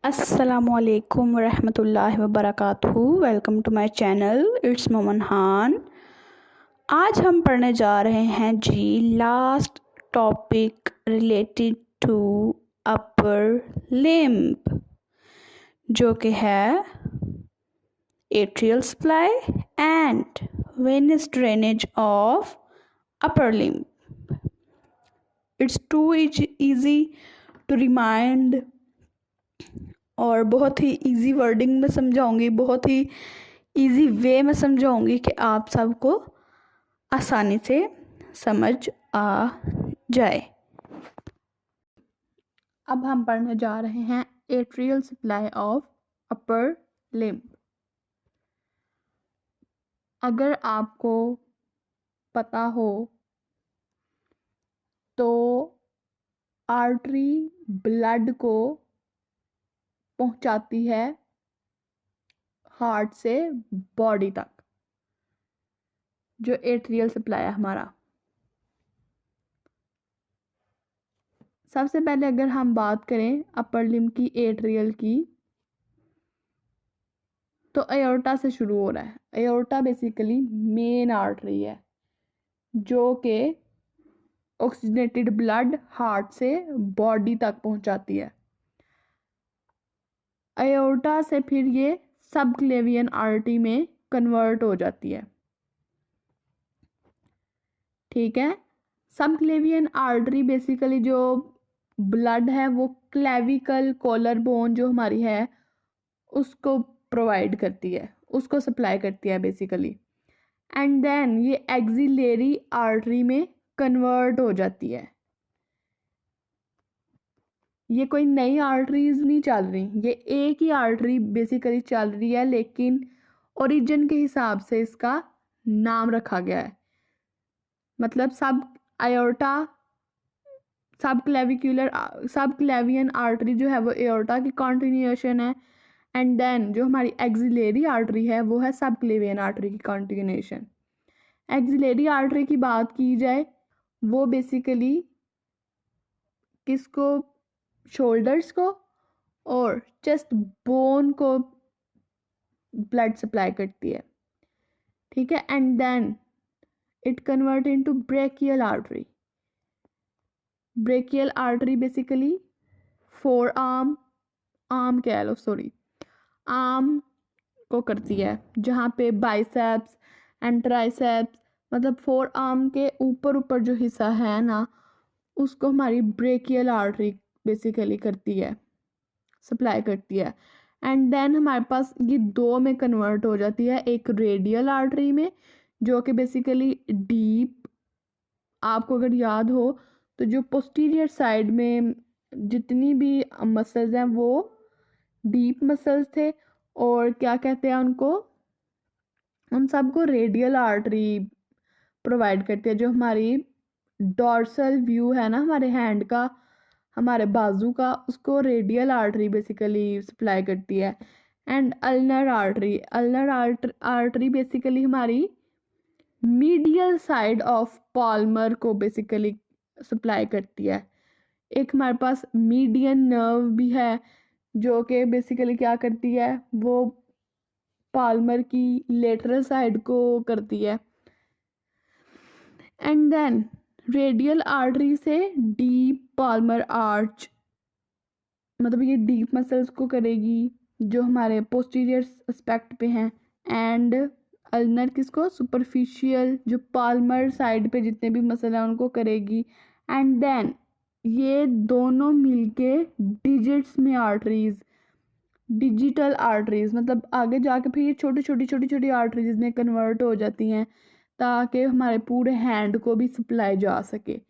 अस्सलामुअलैकुम वरहमतुल्लाहि वबरकातुहू। Welcome to my channel, it's Moman Han. आज हम पढ़ने जा रहे हैं जी last topic related to upper limb, जो कि है atrial supply and venous drainage of upper limb. It's too easy to remind और बहुत ही इजी वर्डिंग में समझाऊंगी, बहुत ही इजी वे में समझाऊंगी कि आप सबको आसानी से समझ आ जाए। अब हम पढ़ने जा रहे हैं atrial supply of upper limb. अगर आपको पता हो तो आर्टरी ब्लड को पहुंचाती है हार्ट से बॉडी तक, जो एट्रियल सप्लाई है हमारा। सबसे पहले अगर हम बात करें अपर लिम्ब की एट्रियल की, तो एओर्टा से शुरू हो रहा है। एओर्टा बेसिकली मेन आर्टरी है जो कि ऑक्सीजनेटेड ब्लड हार्ट से बॉडी तक पहुंचाती है। एओर्टा से फिर ये सबक्लेवियन आर्टरी में कन्वर्ट हो जाती है। ठीक है, सबक्लेवियन आर्टरी बेसिकली जो ब्लड है वो क्लेविकल कॉलर बोन जो हमारी है उसको प्रोवाइड करती है, उसको सप्लाई करती है बेसिकली। एंड देन ये एक्सिलरी आर्टरी में कन्वर्ट हो जाती है। ये कोई नई आर्टरीज नहीं चल रही, ये एक ही आर्टरी बेसिकली चल रही है, लेकिन ओरिजिन के हिसाब से इसका नाम रखा गया है। मतलब सब एओर्टा सब क्लेवियन आर्टरी जो है वो एओर्टा की कॉन्टिन्यूएशन है। एंड देन जो हमारी एक्सिलरी आर्टरी है वो है सब क्लेवियन आर्टरी की कॉन्टिन्यूएशन। एक्सिलरी आर्टरी की बात की जाए, वो बेसिकली किसको, शोल्डर्स को और चेस्ट बोन को ब्लड सप्लाई करती है। ठीक है, and then it convert into brachial artery. Brachial artery basically forearm को करती है, जहाँ पे बाइसेप्स एंड ट्राइसेप्स, मतलब फोर आर्म के ऊपर जो हिस्सा है ना, उसको हमारी ब्रेकियल आर्टरी बेसिकली करती है, सप्लाई करती है। एंड देन हमारे पास ये दो में कन्वर्ट हो जाती है, एक रेडियल आर्टरी में जो कि बेसिकली डीप, आपको अगर याद हो तो जो पोस्टीरियर साइड में जितनी भी मसल्स हैं वो डीप मसल्स थे, और क्या कहते हैं उनको, उन सबको रेडियल आर्टरी प्रोवाइड करती है। जो हमारी डॉर्सल व्यू है ना हमारे हैंड का, हमारे बाजू का, उसको रेडियल आर्टरी बेसिकली सप्लाई करती है। एंड अल्नर आर्टरी बेसिकली हमारी मीडियल साइड ऑफ पाल्मर को बेसिकली सप्लाई करती है। एक हमारे पास मीडियन नर्व भी है जो कि बेसिकली क्या करती है, वो पाल्मर की लेटरल साइड को करती है। एंड देन रेडियल आर्टरी से डीप पाल्मर आर्च, मतलब ये डीप मसल्स को करेगी जो हमारे पोस्टीरियर एस्पेक्ट पे हैं। एंड अल्नर किसको, सुपरफिशियल जो पाल्मर साइड पे जितने भी मसल हैं उनको करेगी। एंड देन ये दोनों मिलके डिजिट्स में आर्टरीज, डिजिटल आर्टरीज, मतलब आगे जाके फिर ये छोटी आर्टरीज में कन्वर्ट हो जाती हैं ताकि हमारे पूरे हैंड को भी सप्लाई जा सके।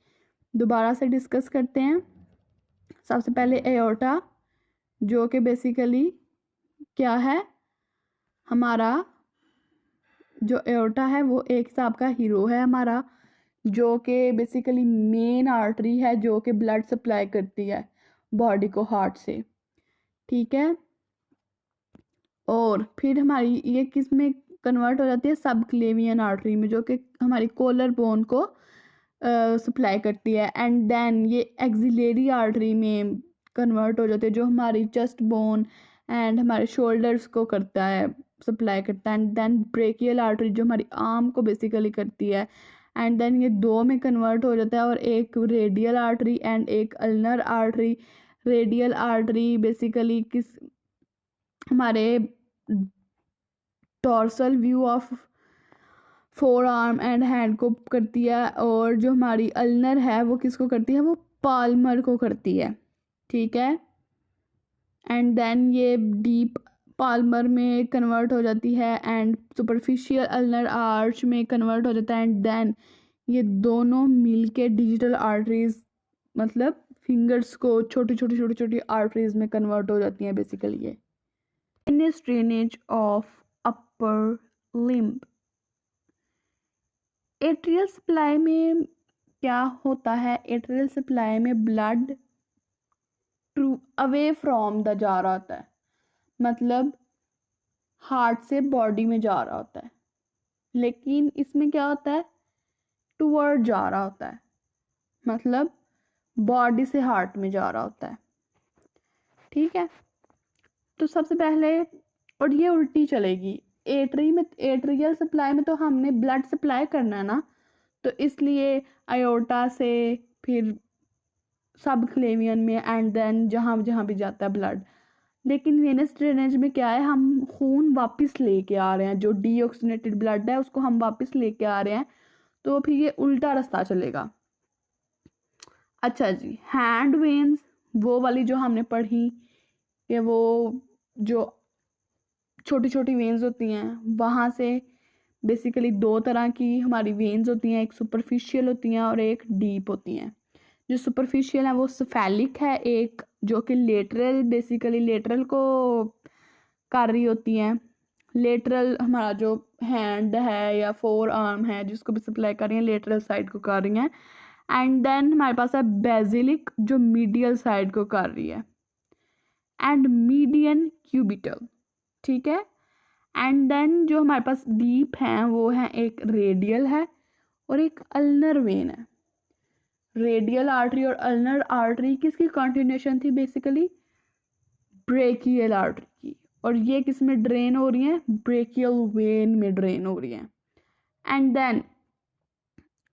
दोबारा से डिस्कस करते हैं। सबसे पहले एओर्टा, जो कि बेसिकली क्या है, हमारा जो एओर्टा है वो एक हिसाब का हीरो है हमारा, जो कि बेसिकली मेन आर्टरी है जो कि ब्लड सप्लाई करती है बॉडी को हार्ट से। ठीक है, और फिर हमारी ये किस में कन्वर्ट हो जाती है, सबक्लेवियन आर्टरी में, जो कि हमारी कॉलर बोन को सप्लाई करती है। एंड देन ये एक्सिलरी आर्टरी में कन्वर्ट हो जाती है, जो हमारी चेस्ट बोन एंड हमारे शोल्डर्स को करता है, सप्लाई करता है। एंड देन ब्रेकियल आर्टरी जो हमारी आर्म को बेसिकली करती है, एंड देन ये दो में कन्वर्ट हो जाता है, और एक रेडियल आर्टरी एंड एक ulnar artery. Radial artery basically किस हमारे dorsal view of four arm and hand को करती है, और जो हमारी अल्नर है वो किसको करती है, वो पाल्मर को करती है, ठीक है। एंड देन ये डीप पाल्मर में कन्वर्ट हो जाती है एंड सुपरफिशियल अल्नर आर्च में कन्वर्ट हो जाता है। एंड देन ये दोनों मिलके डिजिटल आर्टरीज, मतलब फिंगर्स को छोटी छोटी छोटी छोटी आर्टरीज में कन्वर्ट हो जाती हैं बेसिकली। ये venous drainage of upper limb. Atrial supply में क्या होता है, एट्रियल सप्लाई में blood to away from the जा रहा होता है, मतलब हार्ट से बॉडी में जा रहा होता है, लेकिन इसमें क्या होता है, टूवर्ड जा रहा होता है, मतलब बॉडी से हार्ट में जा रहा होता है, ठीक है। तो सबसे पहले, और ये उल्टी चलेगी, एट्रियल सप्लाई में तो हमने ब्लड सप्लाई करना है ना, तो इसलिए आयोर्टा से फिर सब क्लेवियन में एंड देन जहाँ जहाँ भी जाता है ब्लड। लेकिन वेनस ड्रेनेज में क्या है, हम खून वापस लेके आ रहे हैं, जो डीऑक्सीनेटेड ब्लड है उसको हम वापस लेके आ रहे हैं, तो फिर ये उल्टा रास्ता चलेगा। अच्छा जी, हैंड वेन्स वो वाली जो हमने पढ़ी कि वो जो छोटी छोटी वेन्स होती हैं, वहाँ से बेसिकली दो तरह की हमारी वेन्स होती हैं, एक सुपरफिशियल होती हैं और एक डीप होती हैं। जो सुपरफिशियल है वो सफेलिक है, एक जो कि लेटरल, बेसिकली लेटरल को कर रही होती हैं। लेटरल हमारा जो हैंड है या फोर आर्म है जिसको भी सप्लाई कर रही हैं, लेटरल साइड को कर रही हैं। एंड देन हमारे पास है बेसिलिक जो मीडियल साइड को कर रही है, एंड मीडियन क्यूबिटल, ठीक है। एंड देन जो हमारे पास डीप हैं वो है, एक रेडियल है और एक अल्नर वेन है। रेडियल आर्टरी और अल्नर आर्टरी किसकी कंटिन्यूएशन थी, बेसिकली ब्रेकियल आर्टरी की, और ये किस में ड्रेन हो रही हैं, ब्रेकियल वेन में ड्रेन हो रही हैं। एंड देन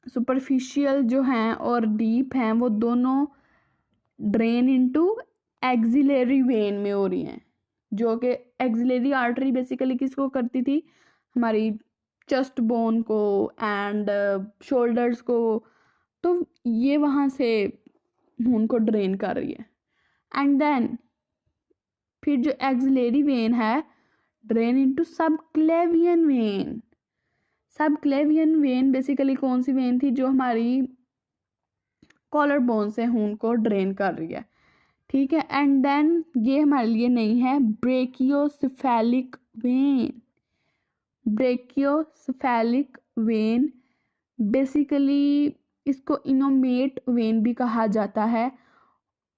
सुपरफिशियल जो हैं और डीप हैं वो दोनों ड्रेन इनटू एक्सिलरी वेन में हो रही हैं, जो कि एक्सिलरी आर्टरी बेसिकली किसको करती थी, हमारी चेस्ट बोन को एंड शोल्डर्स को, तो ये वहाँ से खून को ड्रेन कर रही है। एंड देन फिर जो एक्सिलरी वेन है, ड्रेन इनटू सब क्लेवियन वेन। सब क्लेवियन वेन बेसिकली कौन सी वेन थी, जो हमारी कॉलर बोन से खून को ड्रेन कर रही है, ठीक है। एंड देन ये हमारे लिए नहीं है brachiocephalic when. Brachiocephalic when basically इसको इनोमेट वेन भी कहा जाता है,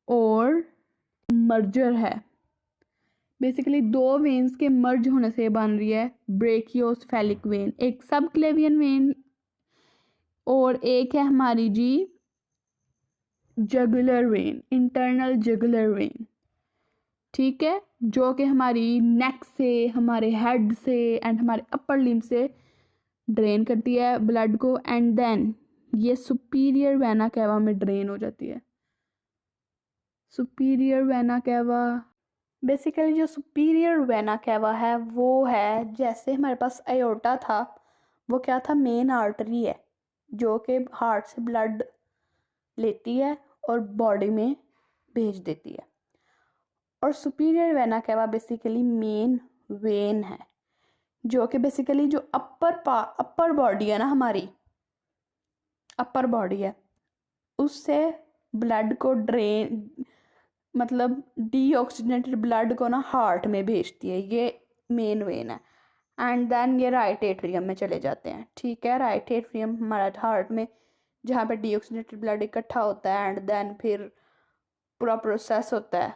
और मर्जर है, बेसिकली दो वेन्स के मर्ज होने से बन रही है ब्रेकियोसेफेलिक वेन। एक सब क्लेवियन वेन और एक है हमारी जी जगुलर वेन, इंटरनल जगुलर वेन, ठीक है, जो कि हमारी नेक से, हमारे हेड से एंड हमारे अपर लिम्ब से ड्रेन करती है ब्लड को। एंड देन ये सुपीरियर वेना कैवा में ड्रेन हो जाती है। सुपीरियर वेना कैवा, बेसिकली जो सुपीरियर वेना कैवा है वो है, जैसे हमारे पास अयोर्टा था, वो क्या था, मेन आर्टरी है जो कि हार्ट से ब्लड लेती है और बॉडी में भेज देती है। और superior vena cava basically main vein है, जो कि बेसिकली जो अपर बॉडी है ना, हमारी अपर बॉडी है, उससे ब्लड को ड्रेन, मतलब डीऑक्सीजनेटेड ब्लड को ना हार्ट में भेजती है, ये मेन वेन है। एंड देन ये राइट एट्रियम में चले जाते हैं, ठीक है। राइट एट्रियम हमारा हार्ट में, जहाँ पे डीऑक्सीजनेटेड ब्लड इकट्ठा होता है, एंड देन फिर पूरा प्रोसेस होता है